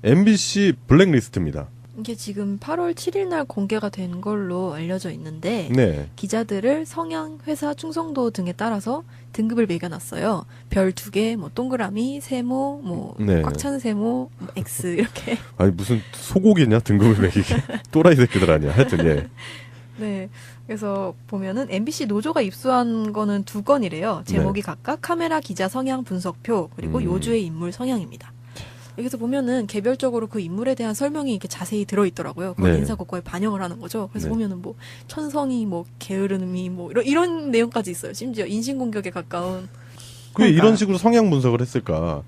MBC 블랙리스트입니다. 이게 지금 8월 7일 날 공개가 된 걸로 알려져 있는데 네. 기자들을 성향, 회사 충성도 등에 따라서 등급을 매겨놨어요. 별 2개, 뭐 동그라미, 세모, 뭐 네. 꽉 찬 세모, 뭐 X 이렇게. 아니 무슨 소고기냐 등급을 매기게. 또라이 새끼들 아니야. 하여튼 예. 네. 그래서 보면은 MBC 노조가 입수한 거는 2건이래요. 제목이 네. 각각 카메라 기자 성향 분석표 그리고 요주의 인물 성향입니다. 여기서 보면은 개별적으로 그 인물에 대한 설명이 이렇게 자세히 들어있더라고요. 그걸 네. 인사고과에 반영을 하는 거죠. 그래서 네. 보면은 뭐 천성이 뭐 게으름이 뭐 이런 내용까지 있어요. 심지어 인신공격에 가까운. 왜 이런 식으로 성향 분석을 했을까?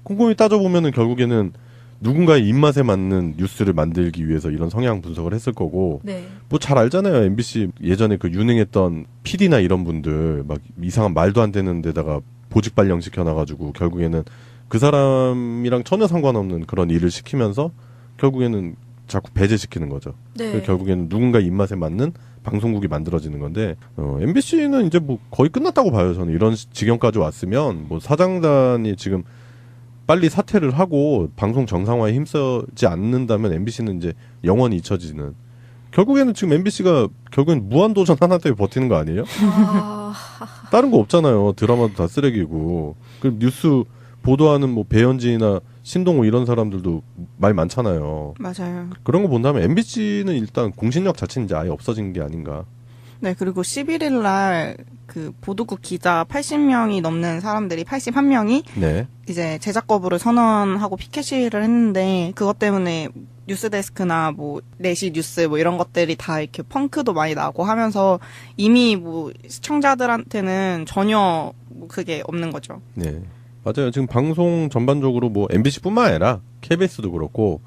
꼼꼼히 따져보면은 결국에는 누군가의 입맛에 맞는 뉴스를 만들기 위해서 이런 성향 분석을 했을 거고, 네. 뭐 잘 알잖아요. MBC 예전에 그 유능했던 PD나 이런 분들 막 이상한 말도 안 되는 데다가 보직 발령 시켜놔가지고 결국에는 그 사람이랑 전혀 상관없는 그런 일을 시키면서 결국에는 자꾸 배제시키는 거죠. 네. 결국에는 누군가 입맛에 맞는 방송국이 만들어지는 건데, MBC는 이제 뭐 거의 끝났다고 봐요. 저는 이런 지경까지 왔으면 뭐 사장단이 지금 빨리 사퇴를 하고 방송 정상화에 힘쓰지 않는다면 MBC는 이제 영원히 잊혀지는. 결국에는 지금 MBC가 결국엔 무한도전 하나 때문에 버티는 거 아니에요? 다른 거 없잖아요. 드라마도 다 쓰레기고. 그 뉴스 보도하는 뭐 배현진이나 신동호 이런 사람들도 말 많잖아요. 맞아요. 그런 거 본다면 MBC는 일단 공신력 자체는 이제 아예 없어진 게 아닌가. 네, 그리고 11일 날 그 보도국 기자 80명이 넘는 사람들이 81명이 네. 이제 제작 거부를 선언하고 피켓 시위를 했는데 그것 때문에 뉴스데스크나 뭐 4시 뉴스 뭐 이런 것들이 다 이렇게 펑크도 많이 나고 하면서 이미 뭐 시청자들한테는 전혀 뭐 그게 없는 거죠. 네. 맞아요. 지금 방송 전반적으로 뭐 MBC뿐만 아니라 KBS도 그렇고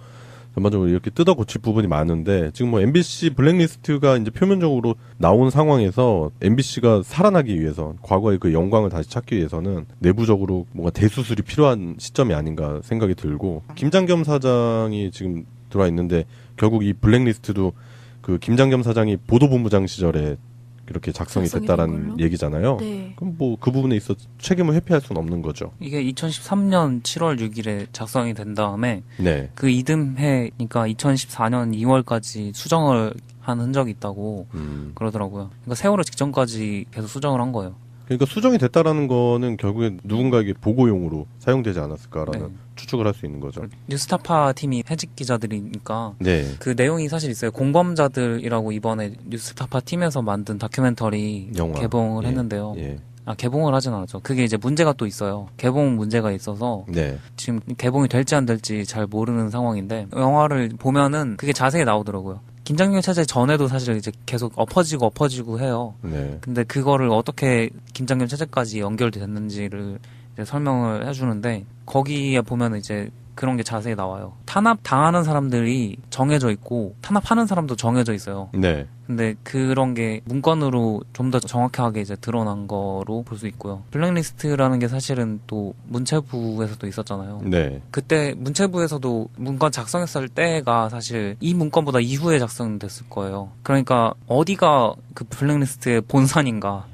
전반적으로 이렇게 뜯어 고칠 부분이 많은데 지금 뭐 MBC 블랙리스트가 이제 표면적으로 나온 상황에서 MBC가 살아나기 위해서 과거의 그 영광을 다시 찾기 위해서는 내부적으로 뭔가 대수술이 필요한 시점이 아닌가 생각이 들고 김장겸 사장이 지금 들어와 있는데 결국 이 블랙리스트도 그 김장겸 사장이 보도본부장 시절에 이렇게 작성이 됐다라는 얘기잖아요. 네. 그럼 뭐 그 부분에 있어 책임을 회피할 수는 없는 거죠. 이게 2013년 7월 6일에 작성이 된 다음에 네. 그 이듬해니까 2014년 2월까지 수정을 한 흔적이 있다고 그러더라고요. 그러니까 세월호 직전까지 계속 수정을 한 거예요. 그러니까 수정이 됐다라는 거는 결국에 누군가에게 보고용으로 사용되지 않았을까라는 네. 추측을 할 수 있는 거죠. 뉴스타파 팀이 해직 기자들이니까 네. 그 내용이 사실 있어요. 공범자들이라고 이번에 뉴스타파 팀에서 만든 다큐멘터리 영화. 개봉을 예. 했는데요. 예. 개봉을 하진 않았죠. 그게 이제 문제가 또 있어요. 개봉 문제가 있어서 네. 지금 개봉이 될지 안 될지 잘 모르는 상황인데 영화를 보면은 그게 자세히 나오더라고요. 김장겸 체제 전에도 사실 이제 계속 엎어지고 해요. 네. 근데 그거를 어떻게 김장겸 체제까지 연결이 됐는지를 이제 설명을 해주는데 거기에 보면 이제 그런 게 자세히 나와요. 탄압 당하는 사람들이 정해져 있고 탄압하는 사람도 정해져 있어요. 네. 근데 그런 게 문건으로 좀 더 정확하게 이제 드러난 거로 볼 수 있고요. 블랙리스트라는 게 사실은 또 문체부에서도 있었잖아요. 네. 그때 문체부에서도 문건 작성했을 때가 사실 이 문건보다 이후에 작성됐을 거예요. 그러니까 어디가 그 블랙리스트의 본산인가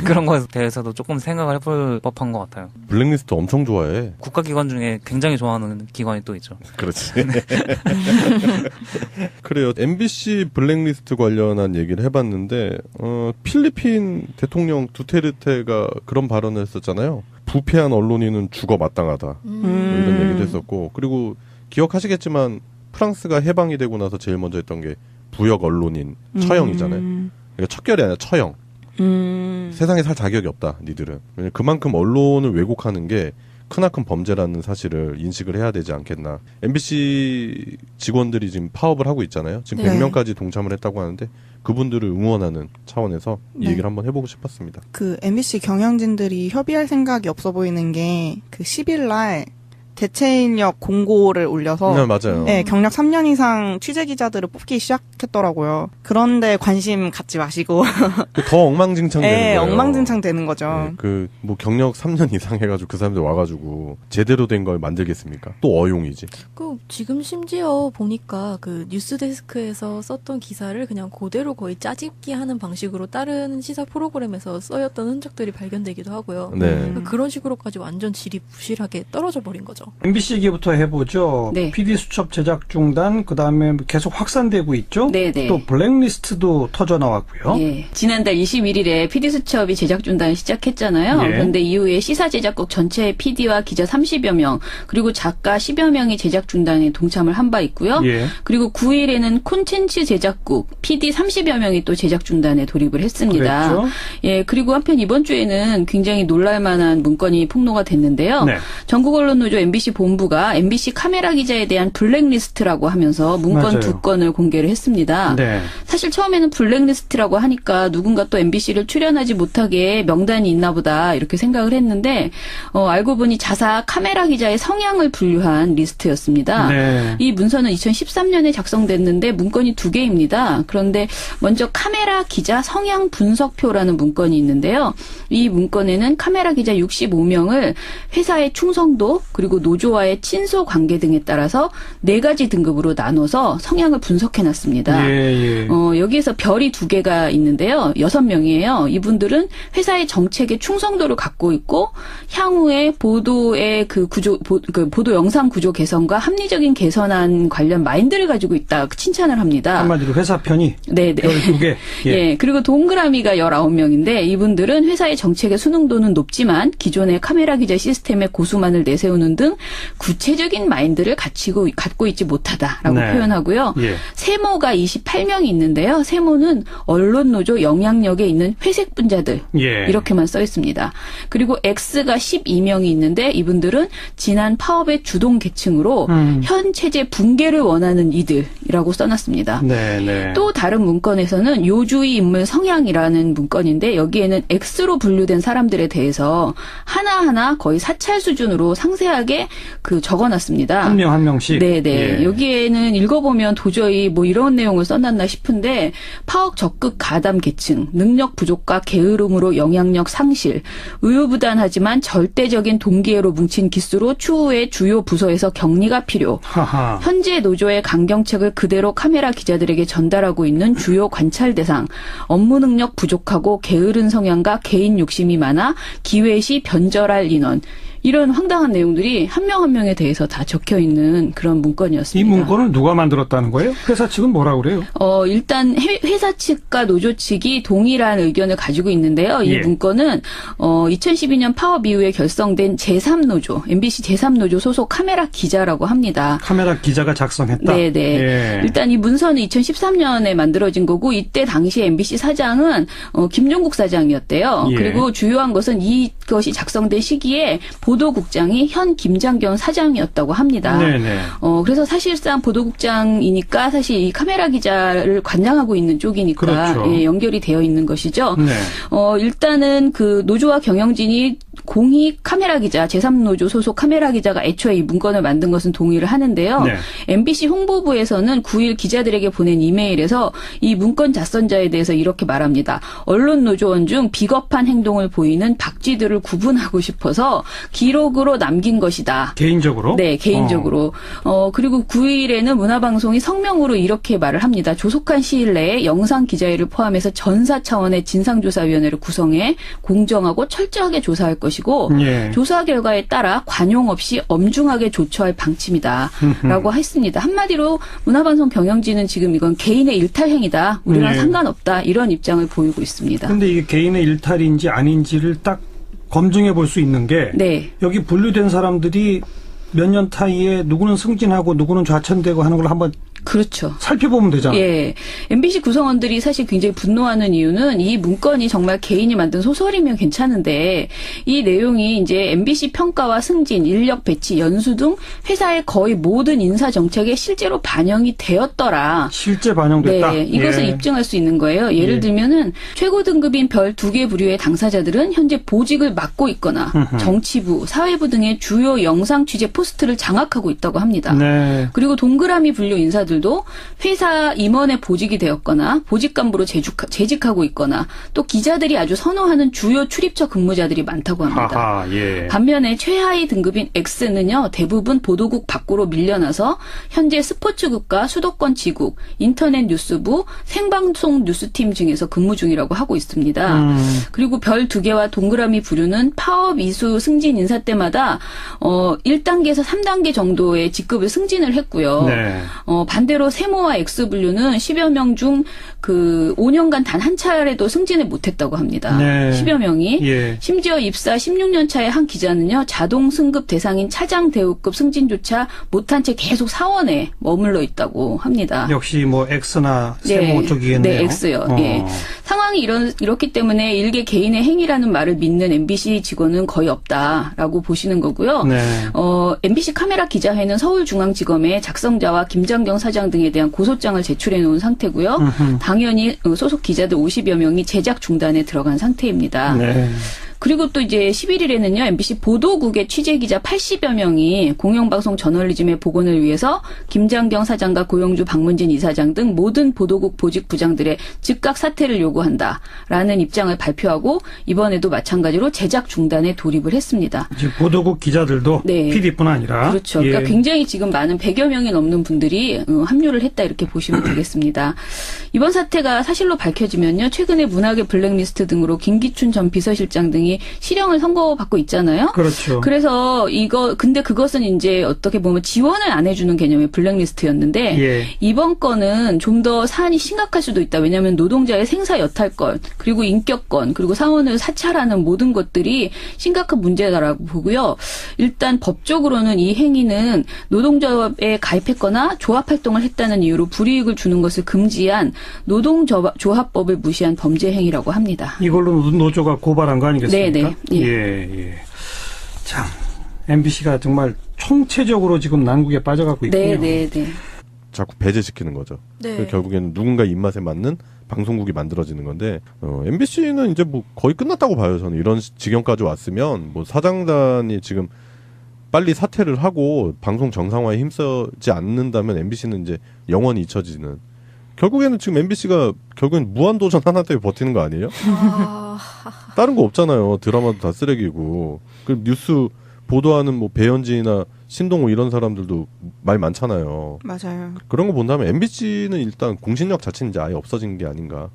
그런 거에 대해서도 조금 생각을 해볼 법한 것 같아요. 블랙리스트 엄청 좋아해. 국가기관 중에 굉장히 좋아하는 기관이 또 있죠. 그렇지. 그래요. MBC 블랙리스트 관련한 얘기를 해봤는데 필리핀 대통령 두테르테가 그런 발언을 했었잖아요. 부패한 언론인은 죽어 마땅하다. 뭐 이런 얘기도 했었고 그리고 기억하시겠지만 프랑스가 해방이 되고 나서 제일 먼저 했던 게 부역 언론인 처형이잖아요. 그러니까 척결이 아니라 처형. 세상에 살 자격이 없다. 니들은. 왜냐면 그만큼 언론을 왜곡하는 게 크나큰 범죄라는 사실을 인식을 해야 되지 않겠나. MBC 직원들이 지금 파업을 하고 있잖아요. 지금 네. 100명까지 동참을 했다고 하는데 그분들을 응원하는 차원에서 이 네. 얘기를 한번 해보고 싶었습니다. 그 MBC 경영진들이 협의할 생각이 없어 보이는 게 그 10일 날 대체 인력 공고를 올려서 네, 맞아요. 네, 경력 3년 이상 취재 기자들을 뽑기 시작했더라고요. 그런데 관심 갖지 마시고 더 엉망진창 되는 네, 거예요. 엉망진창 되는 거죠. 네, 그 뭐 경력 3년 이상 해가지고 그 사람들 와가지고 제대로 된 걸 만들겠습니까? 또 어용이지. 그 지금 심지어 보니까 그 뉴스데스크에서 썼던 기사를 그냥 그대로 거의 짜집기 하는 방식으로 다른 시사 프로그램에서 써였던 흔적들이 발견되기도 하고요. 네. 그러니까 그런 식으로까지 완전 질이 부실하게 떨어져 버린 거죠. MBC 얘기부터 해보죠. 네. PD 수첩 제작 중단, 그 다음에 계속 확산되고 있죠. 네네. 또 블랙리스트도 터져 나왔고요. 예. 지난달 21일에 PD수첩이 제작 중단을 시작했잖아요. 예. 그런데 이후에 시사 제작국 전체 PD와 기자 30여 명, 그리고 작가 10여 명이 제작 중단에 동참을 한 바 있고요. 예. 그리고 9일에는 콘텐츠 제작국 PD 30여 명이 또 제작 중단에 돌입을 했습니다. 그랬죠. 예, 그리고 한편 이번 주에는 굉장히 놀랄만한 문건이 폭로가 됐는데요. 네. 전국언론노조 MBC 본부가 MBC 카메라 기자에 대한 블랙리스트라고 하면서 문건 맞아요. 2건을 공개를 했습니다. 네. 사실 처음에는 블랙리스트라고 하니까 누군가 또 MBC를 출연하지 못하게 명단이 있나 보다 이렇게 생각을 했는데 알고 보니 자사 카메라 기자의 성향을 분류한 리스트였습니다. 네. 이 문서는 2013년에 작성됐는데 문건이 2개입니다. 그런데 먼저 카메라 기자 성향 분석표라는 문건이 있는데요. 이 문건에는 카메라 기자 65명을 회사의 충성도 그리고 노조와의 친소 관계 등에 따라서 4가지 등급으로 나눠서 성향을 분석해놨습니다. 예, 예. 여기에서 별이 2개가 있는데요. 6명이에요. 이분들은 회사의 정책에 충성도를 갖고 있고 향후에 보도의 보도 영상 구조 개선과 합리적인 개선안 관련 마인드를 가지고 있다 칭찬을 합니다. 한마디로 회사 편이 네네. 별 2개. 예. 그리고 동그라미가 19명인데 이분들은 회사의 정책의 수능도는 높지만 기존의 카메라 기자 시스템의 고수만을 내세우는 등 구체적인 마인드를 갖고 있지 못하다라고 네. 표현하고요. 예. 세모가 28명이 있는데요. 세모는 언론노조 영향력에 있는 회색 분자들 예. 이렇게만 써 있습니다. 그리고 X가 12명이 있는데 이분들은 지난 파업의 주동 계층으로 현 체제 붕괴를 원하는 이들이라고 써놨습니다. 네, 네. 또 다른 문건에서는 요주의 인물 성향이라는 문건인데 여기에는 X로 분류된 사람들에 대해서 하나하나 거의 사찰 수준으로 상세하게 적어놨습니다. 한 명 한 명씩. 네네. 예. 여기에는 읽어보면 도저히 이런 내용을 써놨나 싶은데 파업 적극 가담 계층, 능력 부족과 게으름으로 영향력 상실, 우유부단하지만 절대적인 동기애로 뭉친 기수로 추후에 주요 부서에서 격리가 필요, 하하. 현재 노조의 강경책을 그대로 카메라 기자들에게 전달하고 있는 주요 관찰 대상, 업무 능력 부족하고 게으른 성향과 개인 욕심이 많아 기회시 변절할 인원, 이런 황당한 내용들이 한 명 한 명에 대해서 다 적혀 있는 그런 문건이었습니다. 이 문건을 누가 만들었다는 거예요? 회사 측은 뭐라고 그래요? 일단 회사 측과 노조 측이 동일한 의견을 가지고 있는데요. 이 예. 문건은 2012년 파업 이후에 결성된 제3노조, MBC 제3노조 소속 카메라 기자라고 합니다. 카메라 기자가 작성했다. 네네. 예. 일단 이 문서는 2013년에 만들어진 거고 이때 당시 MBC 사장은 김종국 사장이었대요. 예. 그리고 주요한 것은 이것이 작성된 시기에 보도국장이 현 김장경 사장이었다고 합니다. 네네. 그래서 사실상 보도국장이니까 사실 이 카메라 기자를 관장하고 있는 쪽이니까 그렇죠. 예, 연결이 되어 있는 것이죠. 네. 일단은 노조와 경영진이 공익 카메라 기자, 제3노조 소속 카메라 기자가 애초에 이 문건을 만든 것은 동의를 하는데요. 네. MBC 홍보부에서는 9일 기자들에게 보낸 이메일에서 이 문건 작성자에 대해서 이렇게 말합니다. 언론 노조원 중 비겁한 행동을 보이는 박쥐들을 구분하고 싶어서 기록으로 남긴 것이다. 개인적으로? 네, 개인적으로. 그리고 9일에는 문화방송이 성명으로 이렇게 말을 합니다. 조속한 시일 내에 영상 기자회를 포함해서 전사 차원의 진상조사위원회를 구성해 공정하고 철저하게 조사할 것이고 예. 조사 결과에 따라 관용 없이 엄중하게 조처할 방침이다. 라고 했습니다. 한마디로 문화방송 경영진은 지금 이건 개인의 일탈행위다. 우리랑 예. 상관없다. 이런 입장을 보이고 있습니다. 근데 이게 개인의 일탈인지 아닌지를 딱 검증해 볼 수 있는 게 네. 여기 분류된 사람들이 몇 년 타이에 누구는 승진하고 누구는 좌천되고 하는 걸 한번 그렇죠. 살펴보면 되잖아요. 예. MBC 구성원들이 사실 굉장히 분노하는 이유는 이 문건이 정말 개인이 만든 소설이면 괜찮은데 이 내용이 이제 MBC 평가와 승진, 인력 배치, 연수 등 회사의 거의 모든 인사 정책에 실제로 반영이 되었더라. 실제 반영됐다. 네, 이것을 예. 입증할 수 있는 거예요. 예를 예. 들면은 최고 등급인 별 2개 부류의 당사자들은 현재 보직을 맡고 있거나 정치부, 사회부 등의 주요 영상 취재 포스트를 장악하고 있다고 합니다. 네. 그리고 동그라미 분류 인사들도 기자들도 회사 임원에 보직이 되었거나 보직 간부로 재직하고 있거나 또 기자들이 아주 선호하는 주요 출입처 근무자들이 많다고 합니다. 하하, 예. 반면에 최하위 등급인 X는요, 대부분 보도국 밖으로 밀려나서 현재 스포츠국과 수도권 지국, 인터넷 뉴스부, 생방송 뉴스팀 중에서 근무 중이라고 하고 있습니다. 그리고 별 2개와 동그라미 부류는 파업 이수 승진 인사 때마다 1단계에서 3단계 정도의 직급을 승진을 했고요. 네. 반대로 세모와 X분류는 10여 명 중 그 5년간 단 한 차례도 승진을 못했다고 합니다. 네. 10여 명이. 예. 심지어 입사 16년 차의 한 기자는요, 자동 승급 대상인 차장 대우급 승진조차 못한 채 계속 사원에 머물러 있다고 합니다. 역시 뭐 X나 세모 쪽이겠네요. 네, X요. 예. 상황이 이렇기 때문에 일개 개인의 행위라는 말을 믿는 MBC 직원은 거의 없다라고 보시는 거고요. 네. MBC 카메라 기자회는 서울중앙지검에 작성자와 김장경 사장 등에 대한 고소장을 제출해 놓은 상태고요. 당연히 소속 기자들 50여 명이 제작 중단에 들어간 상태입니다. 네. 그리고 또 이제 11일에는요, MBC 보도국의 취재기자 80여 명이 공영방송 저널리즘의 복원을 위해서 김장경 사장과 고영주 박문진 이사장 등 모든 보도국 보직 부장들의 즉각 사퇴를 요구한다라는 입장을 발표하고 이번에도 마찬가지로 제작 중단에 돌입을 했습니다. 이제 보도국 기자들도 네. PD뿐 아니라. 그렇죠. 예. 그러니까 굉장히 지금 많은 100여 명이 넘는 분들이 합류를 했다 이렇게 보시면 되겠습니다. 이번 사태가 사실로 밝혀지면요, 최근에 문학의 블랙리스트 등으로 김기춘 전 비서실장 등이 실형을 선고받고 있잖아요. 그렇죠. 그래서 근데 그것은 이제 어떻게 보면 지원을 안 해주는 개념의 블랙리스트였는데 예. 이번 건은 좀 더 사안이 심각할 수도 있다. 왜냐하면 노동자의 생사 여탈권, 그리고 인격권, 그리고 사원을 사찰하는 모든 것들이 심각한 문제다라고 보고요. 일단 법적으로는 이 행위는 노동조합에 가입했거나 조합 활동을 했다는 이유로 불이익을 주는 것을 금지한 노동조합법을 무시한 범죄 행위라고 합니다. 이걸로 노조가 고발한 거 아니겠습니까? 네네. 예. 참, MBC가 정말 총체적으로 지금 난국에 빠져가고 있군요. 네. 자꾸 배제시키는 거죠. 네. 결국에는 누군가 입맛에 맞는 방송국이 만들어지는 건데, MBC는 이제 뭐 거의 끝났다고 봐요. 저는 이런 지경까지 왔으면 뭐 사장단이 지금 빨리 사퇴를 하고 방송 정상화에 힘쓰지 않는다면 MBC는 이제 영원히 잊혀지는. 결국에는 지금 MBC가 결국엔 무한도전 하나 때문에 버티는 거 아니에요? 다른 거 없잖아요. 드라마도 다 쓰레기고. 그 뉴스 보도하는 뭐 배현진이나 신동호 이런 사람들도 말 많잖아요. 맞아요. 그런 거 본다면 MBC는 일단 공신력 자체는 이제 아예 없어진 게 아닌가.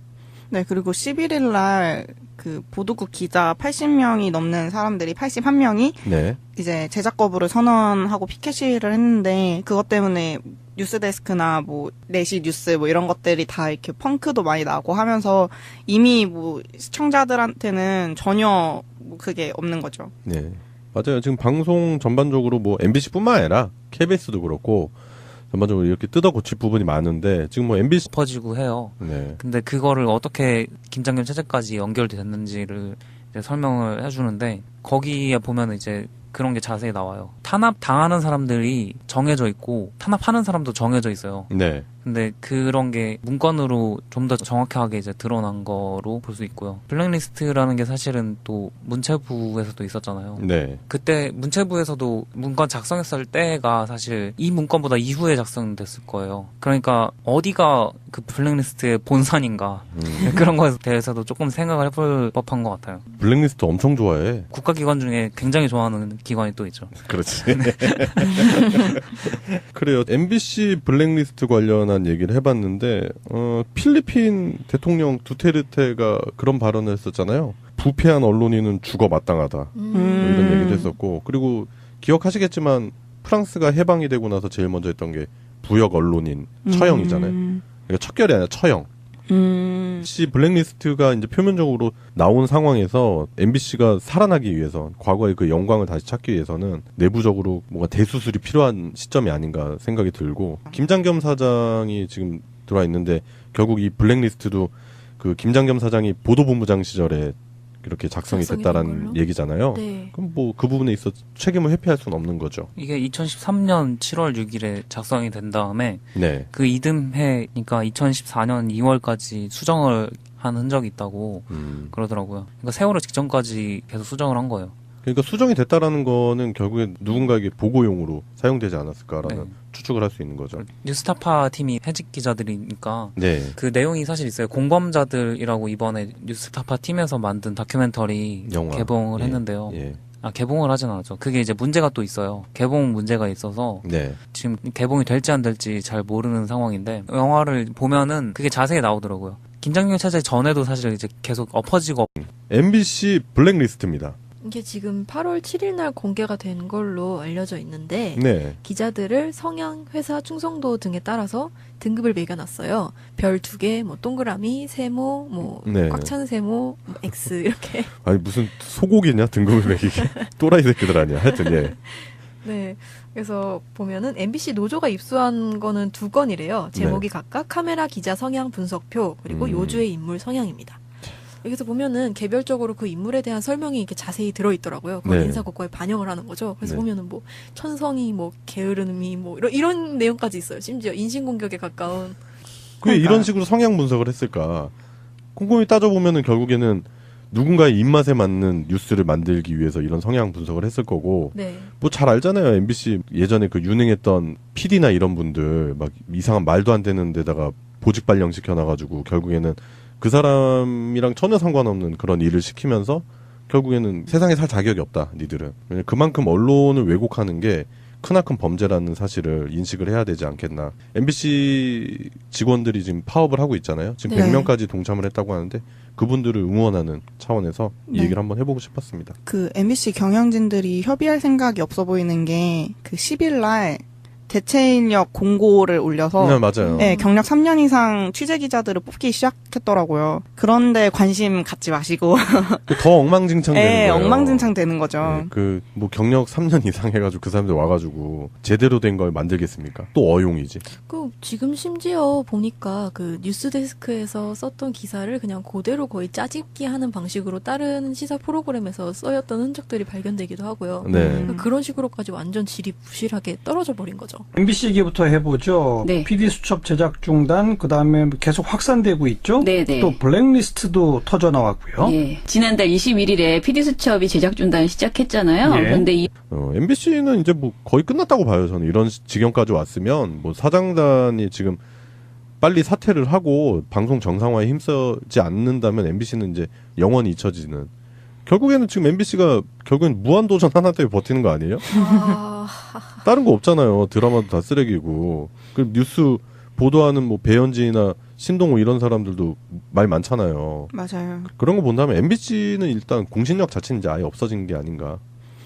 네, 그리고 11일 날 그 보도국 기자 80명이 넘는 사람들이 81명이 네. 이제 제작 거부를 선언하고 피켓 시위를 했는데 그것 때문에 뉴스데스크나 뭐 4시 뉴스 뭐 이런 것들이 다 이렇게 펑크도 많이 나고 하면서 이미 뭐 시청자들한테는 전혀 뭐 그게 없는 거죠. 네. 맞아요. 지금 방송 전반적으로 뭐 MBC뿐만 아니라 KBS도 그렇고 전반적으로 이렇게 뜯어 고칠 부분이 많은데 지금 뭐 MBC 퍼지고 해요. 네. 근데 그거를 어떻게 김장겸 체제까지 연결됐는지를 이제 설명을 해주는데 거기에 보면 이제 그런 게 자세히 나와요. 탄압 당하는 사람들이 정해져 있고 탄압하는 사람도 정해져 있어요. 네. 근데 그런 게 문건으로 좀 더 정확하게 이제 드러난 거로 볼 수 있고요. 블랙리스트라는 게 사실은 또 문체부에서도 있었잖아요. 네. 그때 문체부에서도 문건 작성했을 때가 사실 이 문건보다 이후에 작성됐을 거예요. 그러니까 어디가 그 블랙리스트의 본산인가 그런 거에 대해서도 조금 생각을 해볼 법한 것 같아요. 블랙리스트 엄청 좋아해. 국가기관 중에 굉장히 좋아하는 기관이 또 있죠. 그렇지. 그래요. MBC 블랙리스트 관련한 얘기를 해봤는데, 필리핀 대통령 두테르테가 그런 발언을 했었잖아요. 부패한 언론인은 죽어 마땅하다. 뭐 이런 얘기도 했었고, 그리고 기억하시겠지만 프랑스가 해방이 되고 나서 제일 먼저 했던 게 부역 언론인 처형이잖아요. 그러니까 척결이 아니라 처형. MBC 블랙리스트가 이제 표면적으로 나온 상황에서 MBC가 살아나기 위해서 과거의 그 영광을 다시 찾기 위해서는 내부적으로 뭔가 대수술이 필요한 시점이 아닌가 생각이 들고 김장겸 사장이 지금 들어와 있는데 결국 이 블랙리스트도 그 김장겸 사장이 보도본부장 시절에 이렇게 작성이 작성이 됐다라는 된 걸로? 얘기잖아요. 네. 그럼 뭐 그 부분에 있어 책임을 회피할 수는 없는 거죠. 이게 2013년 7월 6일에 작성이 된 다음에 네. 그 이듬해니까 2014년 2월까지 수정을 한 흔적이 있다고 그러더라고요. 그러니까 세월호 직전까지 계속 수정을 한 거예요. 그러니까 수정이 됐다라는 거는 결국엔 누군가에게 보고용으로 사용되지 않았을까라는 네. 추측을 할 수 있는 거죠. 뉴스타파 팀이 해직 기자들이니까 네. 그 내용이 사실 있어요. 공범자들이라고 이번에 뉴스타파 팀에서 만든 다큐멘터리 영화. 개봉을 예. 했는데요. 예. 개봉을 하진 않았죠. 그게 이제 문제가 또 있어요. 개봉 문제가 있어서 네. 지금 개봉이 될지 안 될지 잘 모르는 상황인데 영화를 보면은 그게 자세히 나오더라고요. 긴장력 차지 전에도 사실 이제 계속 엎어지고 MBC 블랙리스트입니다. 이게 지금 8월 7일 날 공개가 된 걸로 알려져 있는데 네. 기자들을 성향, 회사, 충성도 등에 따라서 등급을 매겨놨어요. 별 2개, 뭐 동그라미, 세모, 뭐 네. 꽉 찬 세모, 뭐 X 이렇게. 아니 무슨 소고기냐 등급을 매기게. 또라이 새끼들 아니야. 하여튼 예. 네. 그래서 보면은 MBC 노조가 입수한 거는 2건이래요. 제목이 각각 카메라 기자 성향 분석표 그리고 요주의 인물 성향입니다. 여기서 보면은 개별적으로 그 인물에 대한 설명이 이렇게 자세히 들어있더라고요. 그걸 네. 인사고과에 반영을 하는 거죠. 그래서 네. 보면은 뭐 천성이 뭐 게으름이 뭐 이런 내용까지 있어요. 심지어 인신공격에 가까운. 왜 이런 식으로 성향 분석을 했을까? 꼼꼼히 따져보면은 결국에는 누군가의 입맛에 맞는 뉴스를 만들기 위해서 이런 성향 분석을 했을 거고, 네. 뭐 잘 알잖아요. MBC 예전에 그 유능했던 PD나 이런 분들 막 이상한 말도 안 되는 데다가 보직 발령 시켜놔가지고 결국에는 그 사람이랑 전혀 상관없는 그런 일을 시키면서 결국에는 세상에 살 자격이 없다, 니들은. 왜냐면 그만큼 언론을 왜곡하는 게 크나큰 범죄라는 사실을 인식을 해야 되지 않겠나. MBC 직원들이 지금 파업을 하고 있잖아요. 지금 네. 100명까지 동참을 했다고 하는데 그분들을 응원하는 차원에서 이 네. 얘기를 한번 해보고 싶었습니다. 그 MBC 경영진들이 협의할 생각이 없어 보이는 게 그 10일 날 대체 인력 공고를 올려서 네, 맞아요. 네, 경력 3년 이상 취재 기자들을 뽑기 시작했더라고요. 그런데 관심 갖지 마시고 더 엉망진창 되는 네, 거예요. 엉망진창 되는 거죠. 네, 뭐 경력 3년 이상 해가지고 그 사람들 와가지고 제대로 된 걸 만들겠습니까? 또 어용이지. 그 지금 심지어 보니까 그 뉴스데스크에서 썼던 기사를 그냥 그대로 거의 짜집기 하는 방식으로 다른 시사 프로그램에서 써였던 흔적들이 발견되기도 하고요. 네. 그러니까 그런 식으로까지 완전 질이 부실하게 떨어져 버린 거죠. MBC 얘기부터 해보죠. 네. PD 수첩 제작 중단, 그 다음에 계속 확산되고 있죠. 네네. 또 블랙리스트도 터져 나왔고요. 예. 지난달 21일에 PD수첩이 제작 중단 시작했잖아요. 예. 그런데 이 MBC는 이제 뭐 거의 끝났다고 봐요. 저는 이런 지경까지 왔으면 뭐 사장단이 지금 빨리 사퇴를 하고 방송 정상화에 힘쓰지 않는다면 MBC는 이제 영원히 잊혀지는. 결국에는 지금 MBC가 결국엔 무한도전 하나 때문에 버티는 거 아니에요? 다른 거 없잖아요. 드라마도 다 쓰레기고. 그 뉴스 보도하는 뭐 배현진이나 신동호 이런 사람들도 말 많잖아요. 맞아요. 그런 거 본다면 MBC는 일단 공신력 자체는 이제 아예 없어진 게 아닌가.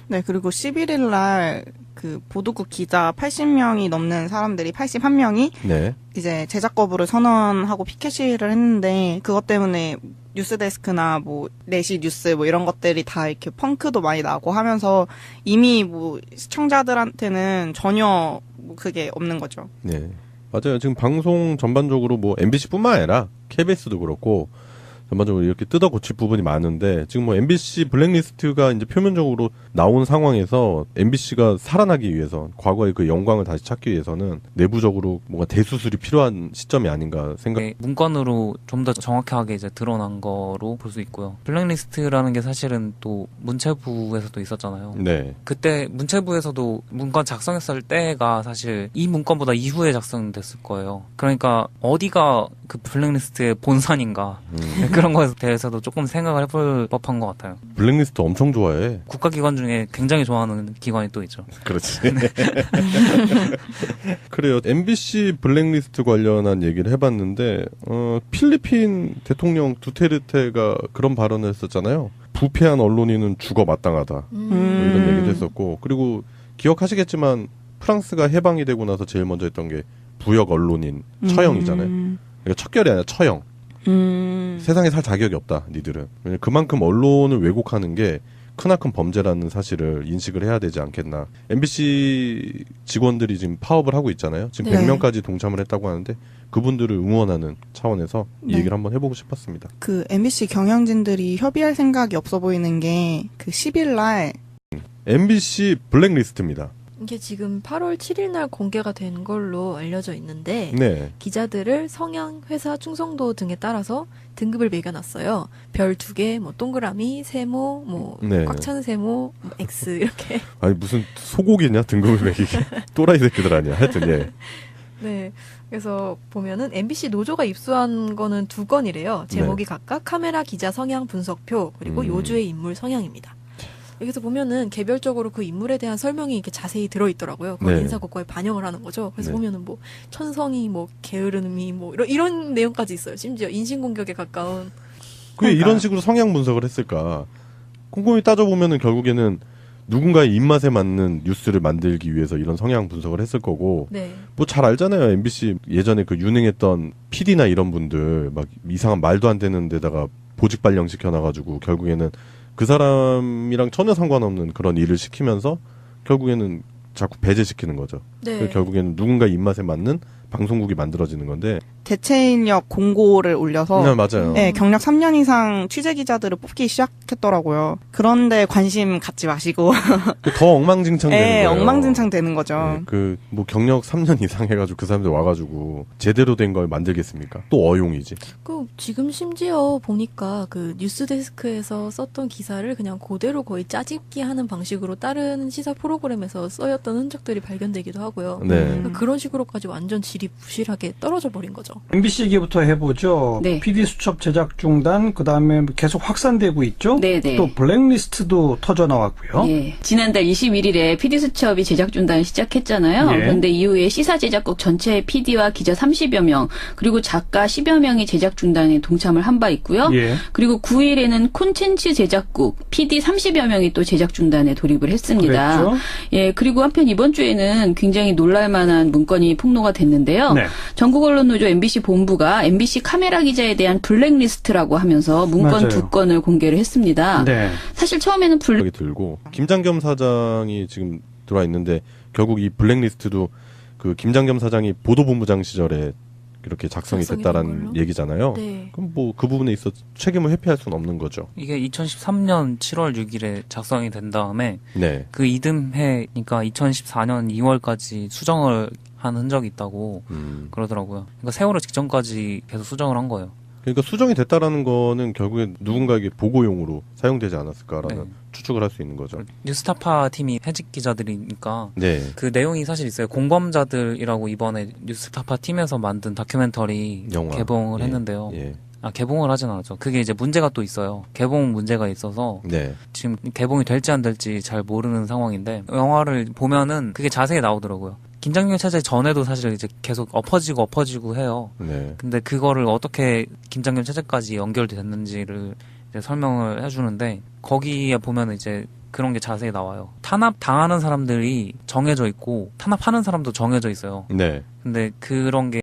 네, 그리고 11일 날 그 보도국 기자 80명이 넘는 사람들이 81명이 네. 이제 제작 거부를 선언하고 피켓 시위를 했는데 그것 때문에 뉴스데스크나 뭐 내시 뉴스 뭐 이런 것들이 다 이렇게 펑크도 많이 나고 하면서 이미 뭐 시청자들한테는 전혀 뭐 그게 없는 거죠. 네. 맞아요. 지금 방송 전반적으로 뭐 MBC뿐만 아니라 KBS도 그렇고 전반적으로 이렇게 뜯어 고칠 부분이 많은데 지금 뭐 MBC 블랙리스트가 이제 표면적으로 나온 상황에서 MBC가 살아나기 위해서 과거의 그 영광을 다시 찾기 위해서는 내부적으로 뭔가 대수술이 필요한 시점이 아닌가 생각. 네, 문건으로 좀 더 정확하게 이제 드러난 거로 볼 수 있고요. 블랙리스트라는 게 사실은 또 문체부에서도 있었잖아요. 네. 그때 문체부에서도 문건 작성했을 때가 사실 이 문건보다 이후에 작성됐을 거예요. 그러니까 어디가 그 블랙리스트의 본산인가 그런 거에 대해서도 조금 생각을 해볼 법한 것 같아요. 블랙리스트 엄청 좋아해. 국가기관 중에 굉장히 좋아하는 기관이 또 있죠. 그렇지. 그래요. MBC 블랙리스트 관련한 얘기를 해봤는데 필리핀 대통령 두테르테가 그런 발언을 했었잖아요. 부패한 언론인은 죽어 마땅하다. 뭐 이런 얘기도 했었고 그리고 기억하시겠지만 프랑스가 해방이 되고 나서 제일 먼저 했던 게 부역 언론인 처형이잖아요. 그러니까 척결이 아니라 처형. 세상에 살 자격이 없다, 니들은. 왜냐면 그만큼 언론을 왜곡하는 게 크나큰 범죄라는 사실을 인식을 해야 되지 않겠나. MBC 직원들이 지금 파업을 하고 있잖아요. 지금 네. 100명까지 동참을 했다고 하는데 그분들을 응원하는 차원에서 이 네. 얘기를 한번 해보고 싶었습니다. 그 MBC 경영진들이 협의할 생각이 없어 보이는 게 그 10일 날 MBC 블랙리스트입니다. 이게 지금 8월 7일 날 공개가 된 걸로 알려져 있는데 네. 기자들을 성향, 회사 충성도 등에 따라서 등급을 매겨놨어요. 별 2개, 뭐 동그라미, 세모, 뭐 네. 꽉 찬 세모, 뭐 X 이렇게. 아니 무슨 소고기냐 등급을 매기게 또라이 새끼들 아니야. 하여튼 예. 네. 그래서 보면은 MBC 노조가 입수한 거는 2건이래요. 제목이 각각 카메라 기자 성향 분석표 그리고 요주의 인물 성향입니다. 여기서 보면은 개별적으로 그 인물에 대한 설명이 이렇게 자세히 들어있더라고요. 그걸 네. 인사고과에 반영을 하는 거죠. 그래서 네. 보면은 뭐 천성이 뭐 게으름이 뭐 이런 내용까지 있어요. 심지어 인신공격에 가까운. 왜 이런 식으로 성향 분석을 했을까? 꼼꼼히 따져보면은 결국에는 누군가의 입맛에 맞는 뉴스를 만들기 위해서 이런 성향 분석을 했을 거고, 네. 뭐 잘 알잖아요. MBC 예전에 그 유능했던 PD나 이런 분들 막 이상한 말도 안 되는 데다가 보직 발령 시켜놔가지고 결국에는 그 사람이랑 전혀 상관없는 그런 일을 시키면서 결국에는 자꾸 배제시키는 거죠. 네. 결국에는 누군가의 입맛에 맞는 방송국이 만들어지는 건데. 대체인력 공고를 올려서 네, 맞아요. 네, 경력 3년 이상 취재 기자들을 뽑기 시작했더라고요. 그런데 관심 갖지 마시고 더 엉망진창 되는 네, 거예요. 엉망진창 되는 거죠. 네, 뭐 경력 3년 이상 해가지고 그 사람들 와가지고 제대로 된 걸 만들겠습니까? 또 어용이지. 그 지금 심지어 보니까 그 뉴스데스크에서 썼던 기사를 그냥 그대로 거의 짜집기 하는 방식으로 다른 시사 프로그램에서 써였던 흔적들이 발견되기도 하고요. 네. 그러니까 그런 식으로까지 완전 질이 부실하게 떨어져 버린 거죠. MBC 얘기부터 해보죠. 네. PD 수첩 제작 중단, 그 다음에 계속 확산되고 있죠. 네네. 또 블랙리스트도 터져 나왔고요. 예. 지난달 21일에 PD수첩이 제작 중단을 시작했잖아요. 예. 그런데 이후에 시사 제작국 전체의 PD와 기자 30여 명, 그리고 작가 10여 명이 제작 중단에 동참을 한 바 있고요. 예. 그리고 9일에는 콘텐츠 제작국 PD 30여 명이 또 제작 중단에 돌입을 했습니다. 그랬죠. 예, 그리고 한편 이번 주에는 굉장히 놀랄만한 문건이 폭로가 됐는데요. 네. 전국언론노조 MBC 본부가 MBC 카메라 기자에 대한 블랙리스트라고 하면서 문건 맞아요. 2건을 공개를 했습니다. 네. 사실 처음에는 생각이 들고 김장겸 사장이 지금 들어와 있는데 결국 이 블랙리스트도 그 김장겸 사장이 보도본부장 시절에 이렇게 작성이 작성이 됐다라는 된 걸로? 얘기잖아요. 네. 그럼 뭐 그 부분에 있어 책임을 회피할 수는 없는 거죠. 이게 2013년 7월 6일에 작성이 된 다음에 네. 그 이듬해니까 2014년 2월까지 수정을 한 흔적이 있다고 그러더라고요. 그러니까 세월호 직전까지 계속 수정을 한 거예요. 그러니까 수정이 됐다라는 거는 결국엔 누군가에게 보고용으로 사용되지 않았을까라는 네. 추측을 할 수 있는 거죠. 뉴스타파 팀이 해직 기자들이니까 네. 그 내용이 사실 있어요. 공범자들이라고 이번에 뉴스타파 팀에서 만든 다큐멘터리 영화. 개봉을 예. 했는데요. 예. 개봉을 하진 않았죠. 그게 이제 문제가 또 있어요. 개봉 문제가 있어서 네. 지금 개봉이 될지 안 될지 잘 모르는 상황인데 영화를 보면은 그게 자세히 나오더라고요. 김장겸 체제 전에도 사실 이제 계속 엎어지고 해요. 네. 근데 그거를 어떻게 김장겸 체제까지 연결이 됐는지를 이제 설명을 해주는데 거기에 보면 이제 그런 게 자세히 나와요. 탄압 당하는 사람들이 정해져 있고 탄압하는 사람도 정해져 있어요. 네. 근데 그런 게